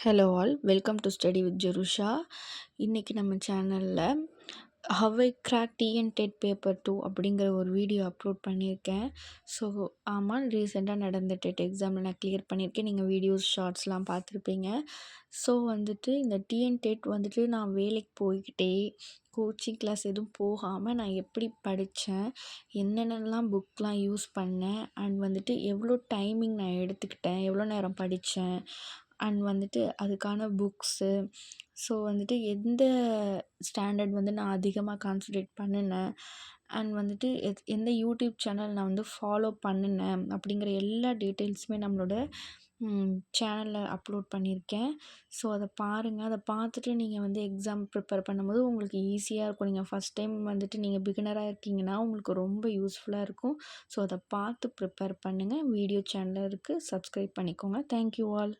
Hello all welcome to study with Jerusha. இன்றைக்கி நம்ம சேனலில் how I crack TN TET paper 2 அப்படிங்கிற ஒரு வீடியோ அப்லோட் பண்ணியிருக்கேன். ஸோ ஆமாம், ரீசெண்டாக நடந்த டெட் எக்ஸாமில் நான் கிளியர் பண்ணியிருக்கேன். நீங்கள் வீடியோஸ் ஷார்ட்ஸ்லாம் பார்த்துருப்பீங்க. ஸோ இந்த டிஎன் டெட் நான் வேலைக்கு போய்கிட்டே கோச்சிங் கிளாஸ் எதுவும் போகாமல் நான் எப்படி படித்தேன், என்னென்னலாம் புக்லாம் யூஸ் பண்ணேன், அண்ட் எவ்வளோ டைமிங் நான் எடுத்துக்கிட்டேன், எவ்வளோ நேரம் படித்தேன், அண்ட் அதுக்கான புக்ஸு, ஸோ எந்த ஸ்டாண்டர்ட் நான் அதிகமாக கான்சன்ட்ரேட் பண்ணினேன், அண்ட் எந்த யூடியூப் சேனல் நான் ஃபாலோ பண்ணினேன் அப்படிங்கிற எல்லா டீட்டெயில்ஸுமே நம்மளோட சேனலில் அப்லோட் பண்ணியிருக்கேன். ஸோ அதை பாருங்கள். அதை பார்த்துட்டு நீங்கள் எக்ஸாம் ப்ரிப்பேர் பண்ணும்போது உங்களுக்கு ஈஸியாக இருக்கும். நீங்கள் ஃபஸ்ட் டைம் நீங்கள் பிகினராக இருக்கீங்கன்னா உங்களுக்கு ரொம்ப யூஸ்ஃபுல்லாக இருக்கும். ஸோ அதை பார்த்து ப்ரிப்பேர் பண்ணுங்கள். வீடியோ சேனல் இருக்குது, சப்ஸ்கிரைப் பண்ணிக்கோங்க. Thank you all.